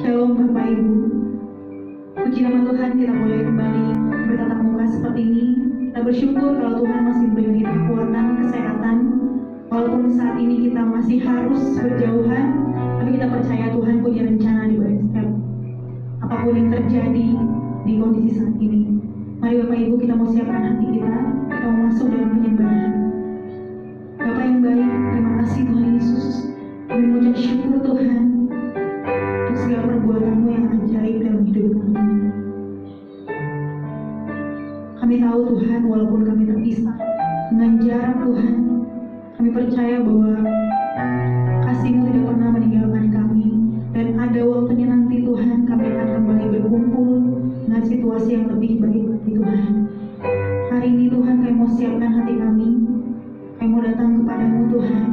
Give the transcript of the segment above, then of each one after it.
Shalom Bapak Ibu. Puji nama Tuhan, kita boleh kembali bertatap muka seperti ini. Kita bersyukur kalau Tuhan masih beri kita kekuatan, kesehatan. Walaupun saat ini kita masih harus berjauhan, tapi kita percaya Tuhan punya rencana di balik setiap apapun yang terjadi di kondisi saat ini. Mari Bapak Ibu, kita mau siapkan hati kita mau masuk dalam penyembahan. Bapak yang baik, terima kasih Tuhan Yesus. Kami mengucap syukur Tuhan untuk segala perbuatan-Mu yang ajaib dalam hidup kami. Kami tahu Tuhan, walaupun kami terpisah dengan jarak Tuhan, kami percaya bahwa kasih-Mu tidak pernah meninggalkan kami. Dan ada waktunya nanti Tuhan, kami akan kembali berkumpul dengan situasi yang lebih baik bagi Tuhan. Hari ini Tuhan, kami mau siapkan hati kami. Kami mau datang kepada-Mu Tuhan.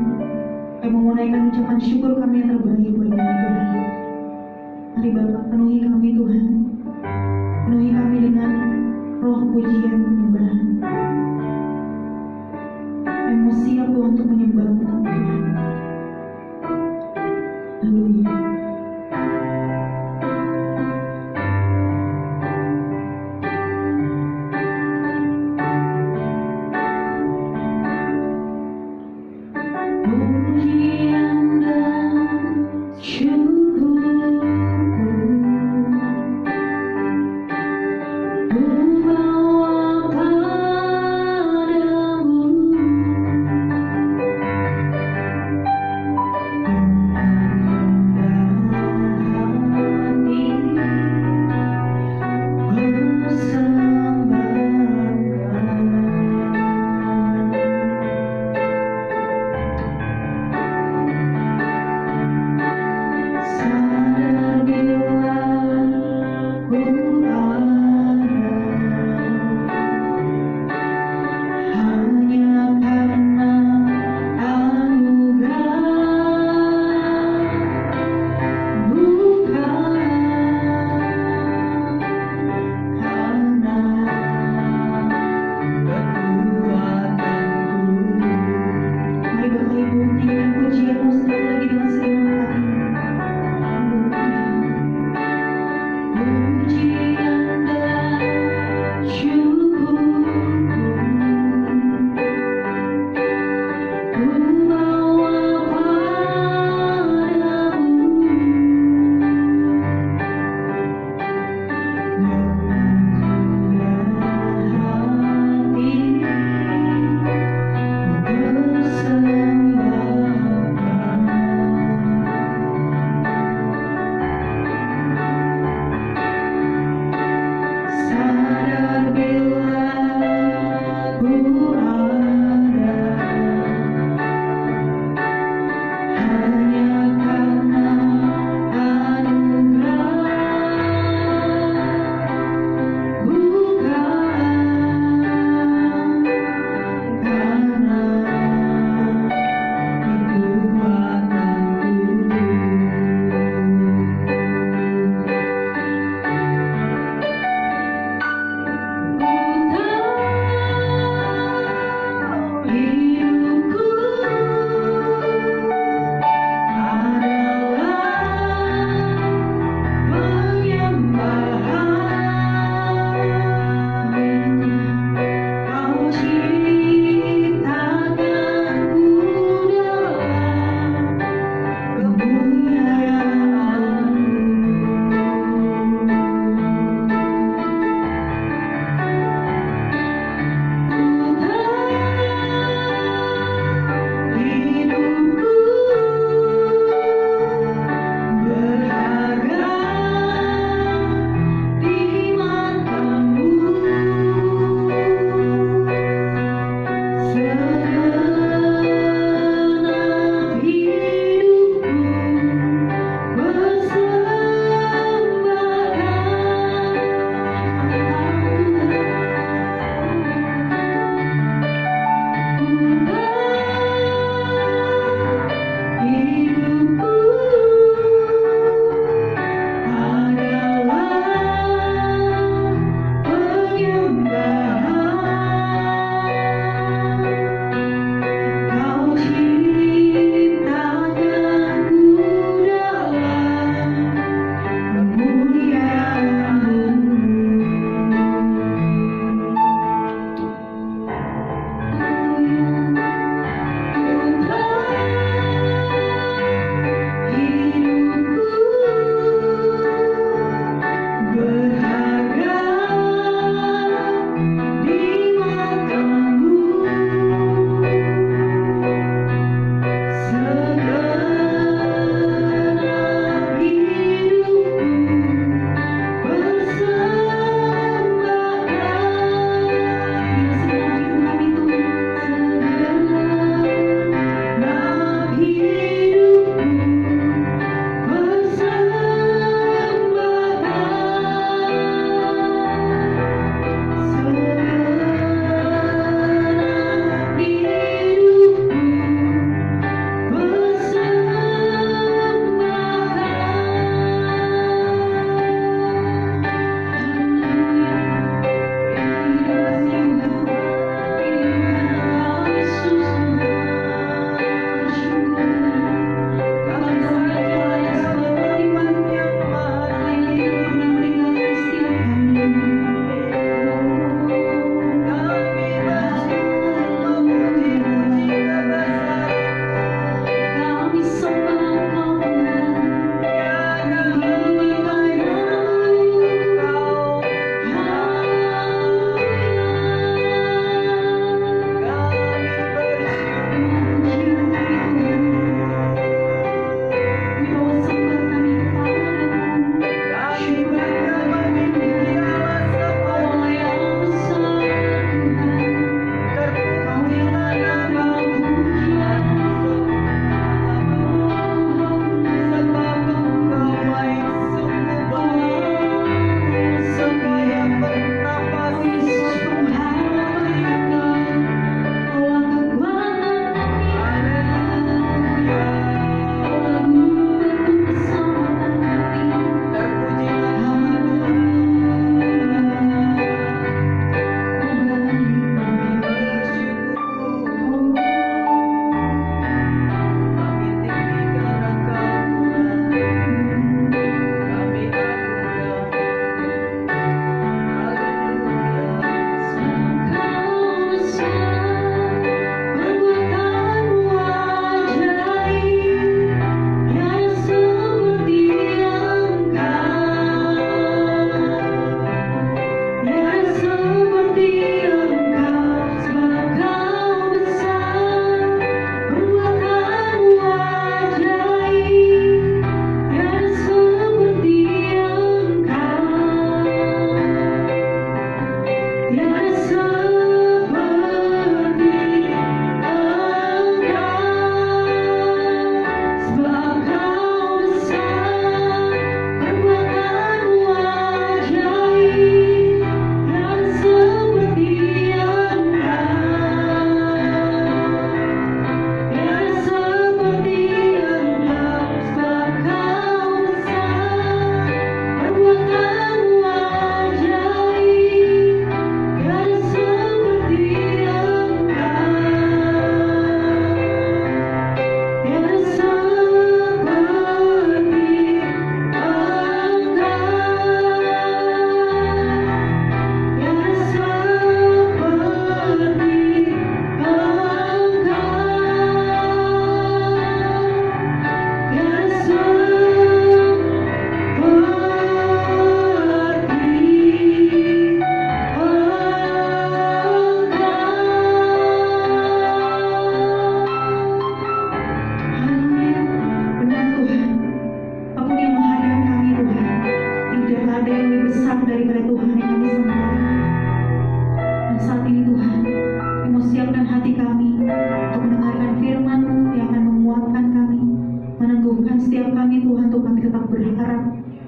Kami mau menaikkan ucapan syukur kami yang terbaik bagi Tuhan. Mari Bapak, penuhi kami Tuhan. Penuhi kami dengan roh pujian penyembahan. Kami mau siap Tuhan untuk menyembah Tuhan. Haleluya.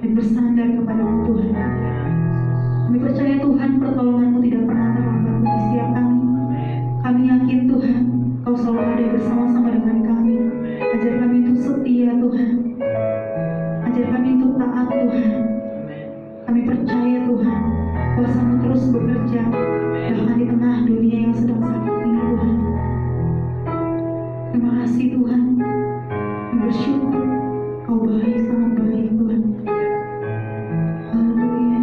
dan bersandar kepadamu Tuhan. Kami percaya Tuhan, pertolongan-Mu tidak pernah terlambat bagi setiap kami. Kami yakin Tuhan, Kau selalu ada bersama-sama dengan kami. Ajar kami untuk setia Tuhan. Ajar kami untuk taat Tuhan. Kami percaya Tuhan, kuasa-Mu terus bekerja bahkan di tengah dunia yang sedang sakit ini Tuhan. Terima kasih Tuhan. Kami bersyukur Kau baik, sangat baik Tuhan. Haleluya.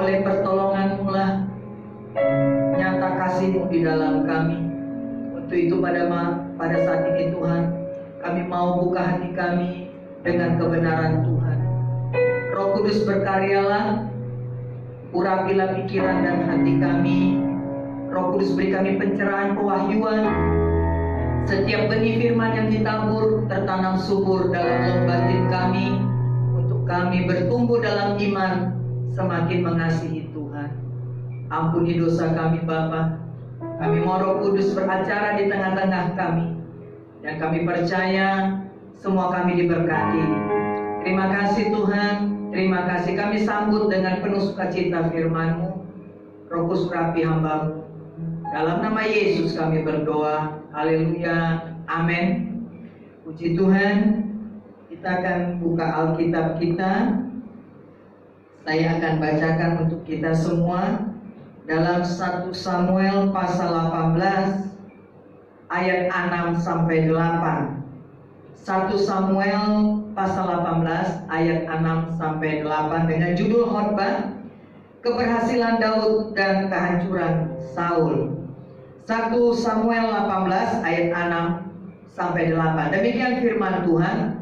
oleh pertolongan-Mu lah nyata kasih-Mu di dalam kami. Untuk itu pada saat ini Tuhan, kami mau buka hati kami dengan kebenaran Tuhan. Roh Kudus berkaryalah, urapilah pikiran dan hati kami. Roh Kudus beri kami pencerahan, pewahyuan. Setiap benih firman yang ditabur tertanam subur dalam lembah batin kami, untuk kami bertumbuh dalam iman, semakin mengasihi Tuhan. Ampuni dosa kami Bapa. Kami mau Roh Kudus beracara di tengah-tengah kami, dan kami percaya semua kami diberkati. Terima kasih Tuhan, terima kasih. Kami sambut dengan penuh sukacita firman-Mu. Roh Kudus urapi hamba-Mu. Dalam nama Yesus kami berdoa. Haleluya. Amin. Puji Tuhan. Kita akan buka Alkitab kita. Saya akan bacakan untuk kita semua dalam 1 Samuel pasal 18 ayat 6 sampai 8. 1 Samuel pasal 18 ayat 6 sampai 8 dengan judul khotbah Keberhasilan Daud dan Kehancuran Saul. 1 Samuel 18 ayat 6 sampai 8. Demikian firman Tuhan.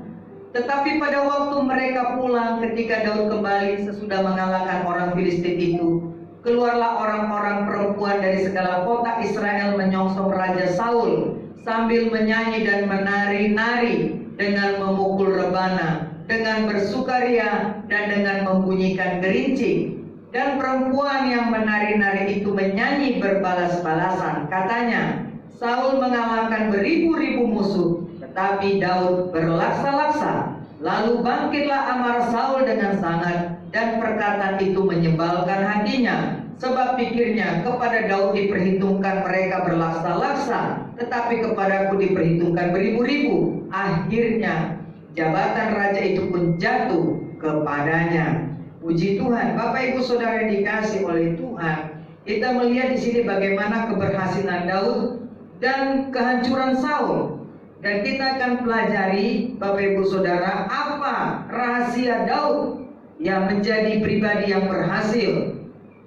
Tetapi pada waktu mereka pulang ketika Daud kembali sesudah mengalahkan orang Filistin itu, keluarlah orang-orang perempuan dari segala kota Israel menyongsong Raja Saul sambil menyanyi dan menari-nari dengan memukul rebana, dengan bersukaria dan dengan membunyikan gerincing. Dan perempuan yang menari-nari itu menyanyi berbalas-balasan. Katanya, Saul mengalahkan beribu-ribu musuh, tetapi Daud berlaksa-laksa. Lalu bangkitlah amarah Saul dengan sangat, dan perkataan itu menyebalkan hatinya. Sebab pikirnya, kepada Daud diperhitungkan mereka berlaksa-laksa, tetapi kepadaku diperhitungkan beribu-ribu. Akhirnya jabatan raja itu pun jatuh kepadanya. Puji Tuhan. Bapak Ibu Saudara yang dikasih oleh Tuhan, kita melihat di sini bagaimana keberhasilan Daud dan kehancuran Saul. Dan kita akan pelajari, Bapak Ibu Saudara, apa rahasia Daud yang menjadi pribadi yang berhasil.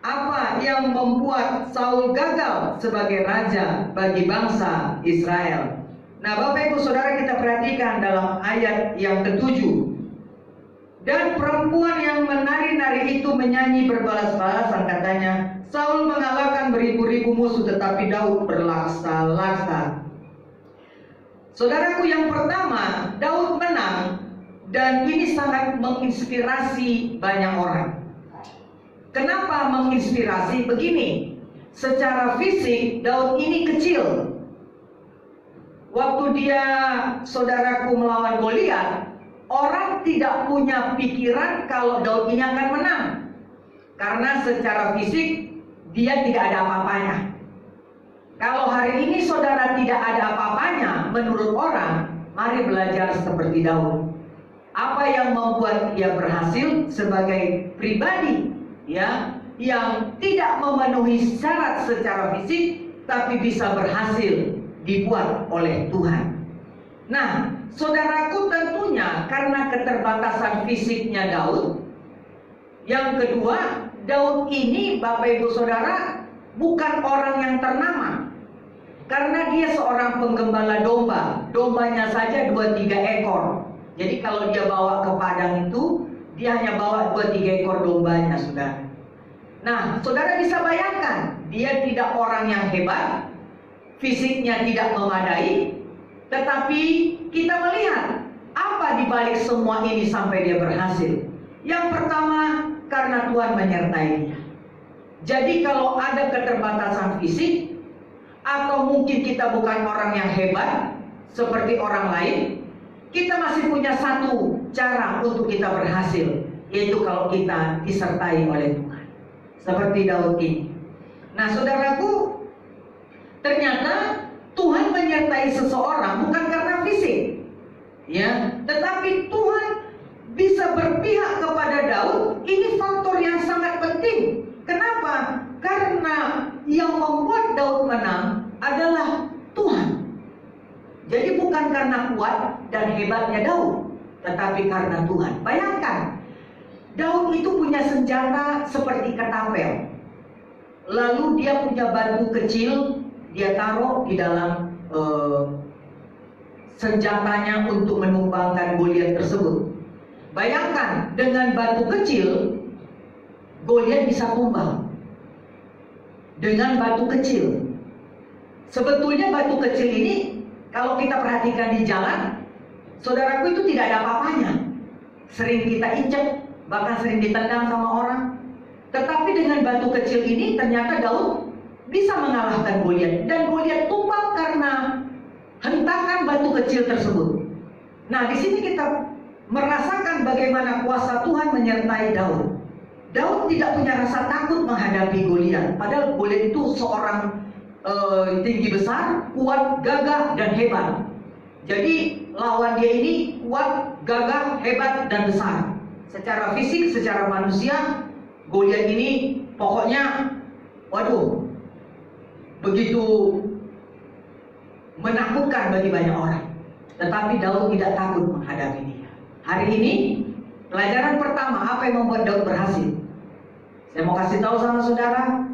Apa yang membuat Saul gagal sebagai raja bagi bangsa Israel. Nah, Bapak Ibu Saudara, kita perhatikan dalam ayat yang ke-7. Dan perempuan yang menari-nari itu menyanyi berbalas-balasan, katanya, Saul mengalahkan beribu-ribu musuh, tetapi Daud berlaksa-laksa. Saudaraku, yang pertama, Daud menang, dan ini sangat menginspirasi banyak orang. Kenapa menginspirasi? Begini, secara fisik Daud ini kecil. Waktu dia, saudaraku, melawan Goliat, orang tidak punya pikiran kalau Daud ini akan menang. Karena secara fisik dia tidak ada apa-apanya. Kalau hari ini saudara tidak ada apa-apanya menurut orang, mari belajar seperti Daud. Apa yang membuat dia berhasil sebagai pribadi, ya, yang tidak memenuhi syarat secara fisik, tapi bisa berhasil dibuat oleh Tuhan. Nah, saudaraku, tentunya karena keterbatasan fisiknya Daud. Yang kedua, Daud ini, Bapak Ibu Saudara, bukan orang yang ternama. Karena dia seorang penggembala domba. Dombanya saja 2-3 ekor. Jadi kalau dia bawa ke padang itu, dia hanya bawa 2-3 ekor dombanya, saudara. Nah, saudara bisa bayangkan, dia tidak orang yang hebat, fisiknya tidak memadai, tetapi kita melihat apa dibalik semua ini sampai dia berhasil. Yang pertama, karena Tuhan menyertai dia. Jadi kalau ada keterbatasan fisik, atau mungkin kita bukan orang yang hebat seperti orang lain, kita masih punya satu cara untuk kita berhasil, yaitu kalau kita disertai oleh Tuhan. Seperti Daud ini. Nah, saudaraku, ternyata Tuhan menyertai seseorang bukan karena fisik, ya, tetapi Tuhan bisa berpihak kepada Daud. Ini faktor yang sangat penting. Kenapa? Karena yang membuat Daud menang adalah Tuhan. Jadi bukan karena kuat dan hebatnya Daud, tetapi karena Tuhan. Bayangkan, Daud itu punya senjata seperti ketapel. Lalu dia punya batu kecil, dia taruh di dalam senjatanya untuk menumbangkan Goliat tersebut. Bayangkan, dengan batu kecil Goliat bisa tumbang. Dengan batu kecil. Sebetulnya batu kecil ini kalau kita perhatikan di jalan, saudaraku, itu tidak ada apa-apanya. Sering kita injek, bahkan sering ditendang sama orang. Tetapi dengan batu kecil ini ternyata Daud bisa mengalahkan Goliat, dan Goliat tumbang karena hentakan batu kecil tersebut. Nah, di sini kita merasakan bagaimana kuasa Tuhan menyertai Daud. Daud tidak punya rasa takut menghadapi Goliat, padahal Goliat itu seorang tinggi besar, kuat, gagah, dan hebat. Jadi lawan dia ini kuat, gagah, hebat, dan besar. Secara fisik, secara manusia, Goliat ini pokoknya, waduh, begitu menakutkan bagi banyak orang. Tetapi Daud tidak takut menghadapi dia. Hari ini, pelajaran pertama, apa yang membuat Daud berhasil? Saya mau kasih tahu sama saudara,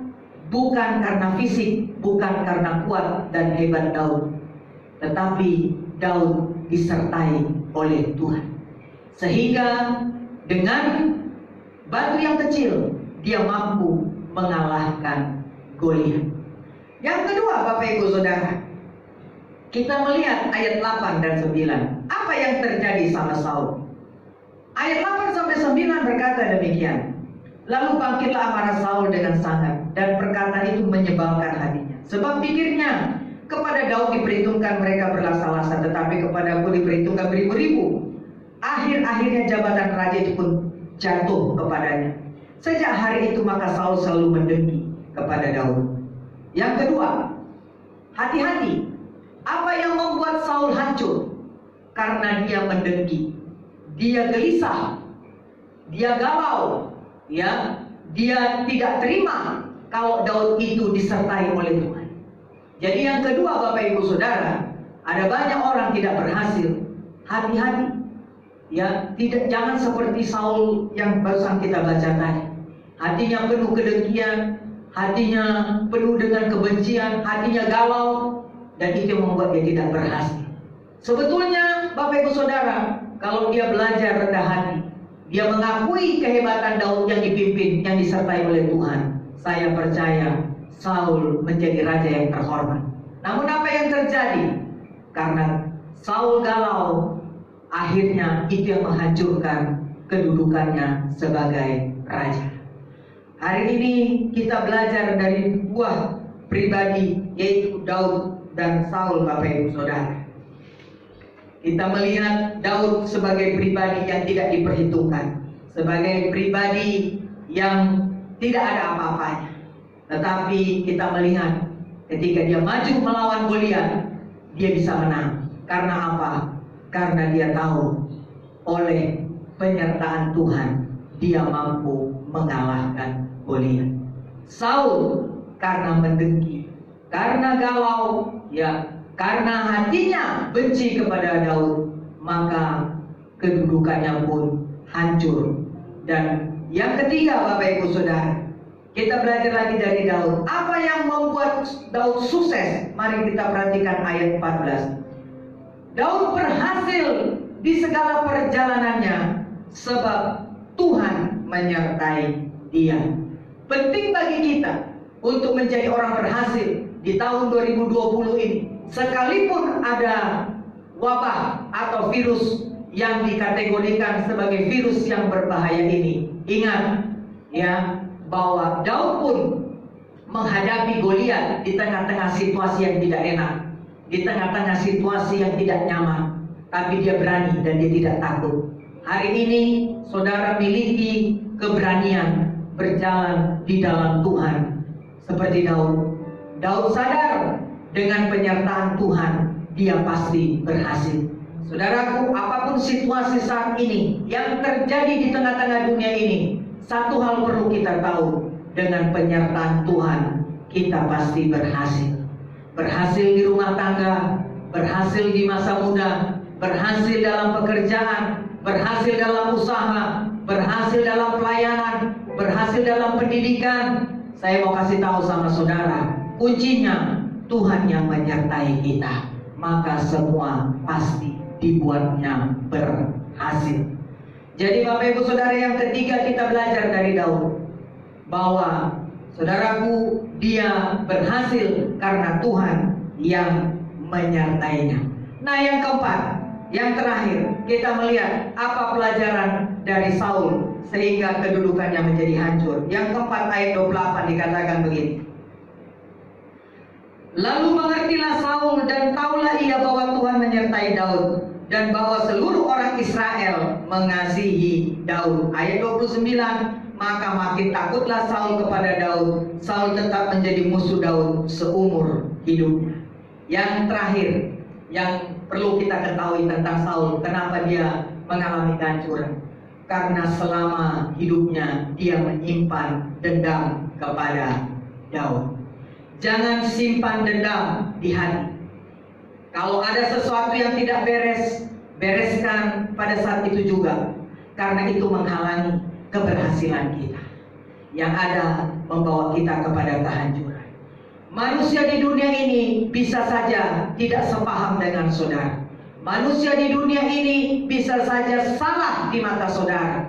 bukan karena fisik, bukan karena kuat dan hebat Daud, tetapi Daud disertai oleh Tuhan. Sehingga dengan batu yang kecil, dia mampu mengalahkan Goliat. Yang kedua, Bapak Ibu Saudara, kita melihat ayat 8 dan 9. Apa yang terjadi sama Saul? Ayat 8 sampai 9 berkata demikian. Lalu bangkitlah amarah Saul dengan sangat, dan perkataan itu menyebalkan hatinya. Sebab pikirnya, kepada Daud diperhitungkan mereka berlasa-lasa, tetapi kepada aku diperhitungkan beribu-ribu. Akhir-akhirnya jabatan raja itu pun jatuh kepadanya. Sejak hari itu maka Saul selalu mendengki kepada Daud. Yang kedua, hati-hati. Apa yang membuat Saul hancur? Karena dia mendengki, dia gelisah, dia galau, ya, dia tidak terima kalau Daud itu disertai oleh Tuhan. Jadi yang kedua, Bapak Ibu Saudara, ada banyak orang tidak berhasil. Hati-hati, ya, jangan seperti Saul yang barusan kita baca tadi. Hatinya penuh kedengkian, hatinya penuh dengan kebencian, hatinya galau, dan itu yang membuat dia tidak berhasil. Sebetulnya, Bapak Ibu Saudara, kalau dia belajar rendah hati, dia mengakui kehebatan Daud yang dipimpin, yang disertai oleh Tuhan, saya percaya Saul menjadi raja yang terhormat. Namun apa yang terjadi? Karena Saul galau, akhirnya itu yang menghancurkan kedudukannya sebagai raja. Hari ini kita belajar dari dua pribadi, yaitu Daud dan Saul, Bapak Ibu Saudara. Kita melihat Daud sebagai pribadi yang tidak diperhitungkan, sebagai pribadi yang tidak ada apa-apanya. Tetapi kita melihat ketika dia maju melawan Goliat, dia bisa menang. Karena apa? Karena dia tahu oleh penyertaan Tuhan, dia mampu mengalahkan Goliat. Saul karena mendengki, karena galau, ya, karena hatinya benci kepada Daud, maka kedudukannya pun hancur. Dan yang ketiga, Bapak Ibu Saudara, kita belajar lagi dari Daud. Apa yang membuat Daud sukses? Mari kita perhatikan ayat 14. Daud berhasil di segala perjalanannya sebab Tuhan menyertai dia. Penting bagi kita untuk menjadi orang berhasil di tahun 2020 ini. Sekalipun ada wabah atau virus yang dikategorikan sebagai virus yang berbahaya ini, ingat ya, bahwa Daud pun menghadapi Goliat di tengah-tengah situasi yang tidak enak, di tengah-tengah situasi yang tidak nyaman, tapi dia berani dan dia tidak takut. Hari ini saudara miliki keberanian berjalan di dalam Tuhan seperti Daud. Daud sadar dengan penyertaan Tuhan dia pasti berhasil. Saudaraku, apapun situasi saat ini yang terjadi di tengah-tengah dunia ini, satu hal perlu kita tahu, dengan penyertaan Tuhan kita pasti berhasil. Berhasil di rumah tangga, berhasil di masa muda, berhasil dalam pekerjaan, berhasil dalam usaha, berhasil dalam pelayanan, berhasil dalam pendidikan. Saya mau kasih tahu sama saudara, kuncinya Tuhan yang menyertai kita, maka semua pasti dibuatnya berhasil. Jadi Bapak Ibu Saudara, yang ketiga kita belajar dari Daud, bahwa saudaraku, dia berhasil karena Tuhan yang menyertainya. Nah, yang keempat, yang terakhir, kita melihat apa pelajaran dari Saul sehingga kedudukannya menjadi hancur. Yang keempat, ayat 28 dikatakan begini. Lalu mengertilah Saul dan taulah ia bahwa Tuhan menyertai Daud dan bahwa seluruh orang Israel mengasihi Daud. Ayat 29, maka makin takutlah Saul kepada Daud. Saul tetap menjadi musuh Daud seumur hidupnya. Yang terakhir, yang perlu kita ketahui tentang Saul, kenapa dia mengalami kehancuran? Karena selama hidupnya dia menyimpan dendam kepada Daud. Jangan simpan dendam di hati. Kalau ada sesuatu yang tidak beres, bereskan pada saat itu juga, karena itu menghalangi keberhasilan kita, yang ada membawa kita kepada kehancuran. Manusia di dunia ini bisa saja tidak sepaham dengan saudara. Manusia di dunia ini bisa saja salah di mata saudara.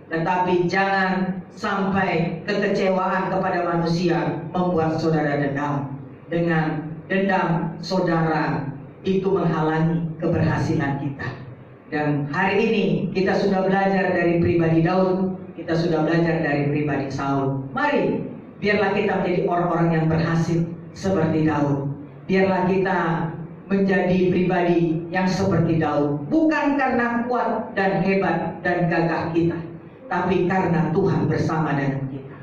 Tetapi jangan sampai kekecewaan kepada manusia membuat saudara dendam. Dengan dendam saudara itu menghalangi keberhasilan kita. Dan hari ini kita sudah belajar dari pribadi Daud, kita sudah belajar dari pribadi Saul. Mari, biarlah kita menjadi orang-orang yang berhasil seperti Daud. Biarlah kita menjadi pribadi yang seperti Daud, bukan karena kuat dan hebat dan gagah kita, tapi karena Tuhan bersama dengan kita.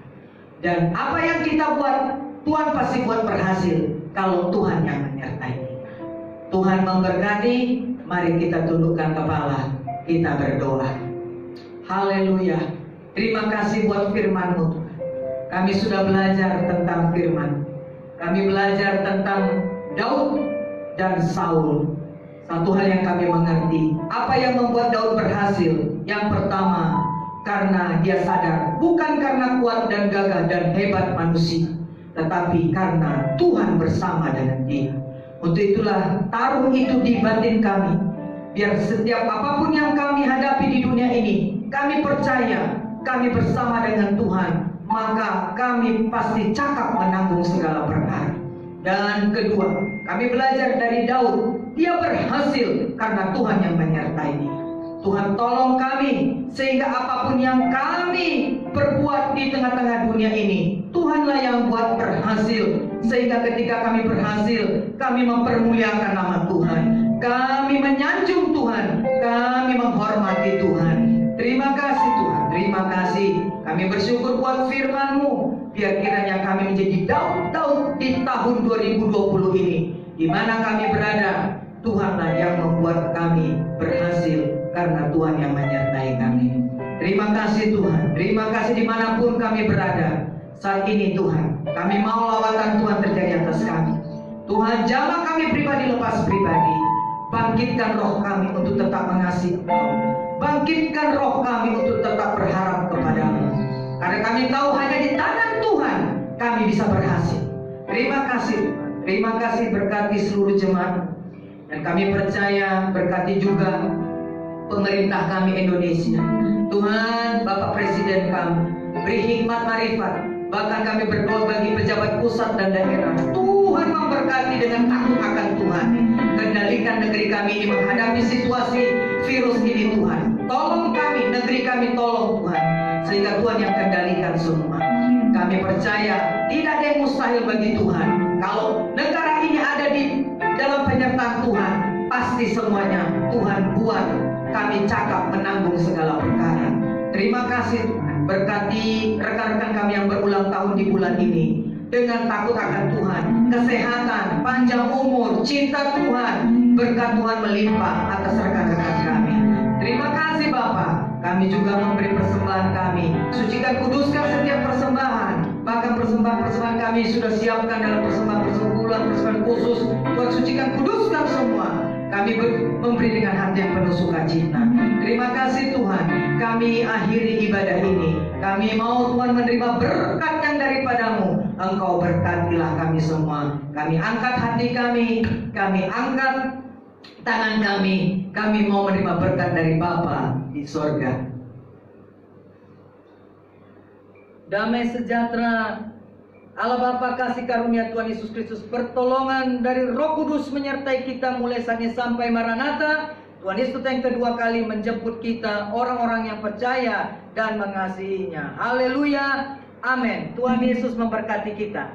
Dan apa yang kita buat, Tuhan pasti buat berhasil kalau Tuhan yang menyertai kita. Tuhan memberkati. Mari kita tundukkan kepala, kita berdoa. Haleluya. Terima kasih buat firman-Mu, Tuhan. Kami sudah belajar tentang firman. Kami belajar tentang Daud dan Saul. Satu hal yang kami mengerti, apa yang membuat Daud berhasil? Yang pertama, karena dia sadar, bukan karena kuat dan gagah dan hebat manusia, tetapi karena Tuhan bersama dengan dia. Untuk itulah taruh itu di batin kami, biar setiap apapun yang kami hadapi di dunia ini, kami percaya kami bersama dengan Tuhan, maka kami pasti cakap menanggung segala perkara. Dan kedua, kami belajar dari Daud, dia berhasil karena Tuhan yang menyertai dia. Tuhan tolong kami sehingga apapun yang kami perbuat di tengah-tengah dunia ini, Tuhanlah yang buat berhasil. Sehingga ketika kami berhasil, kami mempermuliakan nama Tuhan, kami menyanjung Tuhan, kami menghormati Tuhan. Terima kasih Tuhan, terima kasih. Kami bersyukur buat firman-Mu. Biar kiranya kami menjadi Daud-Daud di tahun 2020 ini, di mana kami berada, Tuhanlah yang membuat kami berhasil karena Tuhan yang menyertai kami. Terima kasih Tuhan, terima kasih dimanapun kami berada. Saat ini Tuhan, kami mau lawatan Tuhan terjadi atas kami. Tuhan, jamah kami pribadi lepas pribadi. Bangkitkan roh kami untuk tetap mengasihi Engkau. Bangkitkan roh kami untuk tetap berharap kepadamu. Karena kami tahu hanya di tangan Tuhan kami bisa berhasil. Terima kasih Tuhan, terima kasih, berkati seluruh jemaat. Dan kami percaya berkati juga pemerintah kami Indonesia. Tuhan, Bapak Presiden kami, beri hikmat marifat. Bahkan kami berdoa bagi pejabat pusat dan daerah. Tuhan memberkati dengan takut akan Tuhan. Kendalikan negeri kami ini menghadapi situasi virus ini Tuhan. Tolong kami, negeri kami tolong Tuhan. Sehingga Tuhan yang kendalikan semua. Kami percaya tidak ada yang mustahil bagi Tuhan. Kalau negara ini ada di dalam penyertaan Tuhan, pasti semuanya Tuhan buat kami cakap menanggung segala perkara. Terima kasih Tuhan. Berkati rekan-rekan kami yang berulang tahun di bulan ini dengan takut akan Tuhan, kesehatan, panjang umur, cinta Tuhan, berkat Tuhan melimpah atas rekan-rekan kami. Terima kasih Bapak. Kami juga memberi persembahan kami. Sucikan, kuduskan setiap persembahan. Bahkan persembahan-persembahan kami sudah siapkan dalam persembahan khusus. Tuhan, sucikan, kuduskan semua. Kami memberi dengan hati yang penuh sukacita. Terima kasih Tuhan. Kami akhiri ibadah ini. Kami mau Tuhan menerima berkat yang daripadamu. Engkau berkatilah kami semua. Kami angkat hati kami angkat tangan kami mau menerima berkat dari Bapa di sorga. Damai sejahtera Allah Bapa, kasih karunia Tuhan Yesus Kristus, pertolongan dari Roh Kudus menyertai kita mulai saat ini sampai Maranatha. Tuhan Yesus yang kedua kali menjemput kita, orang-orang yang percaya dan mengasihinya. Haleluya, amin. Tuhan Yesus memberkati kita.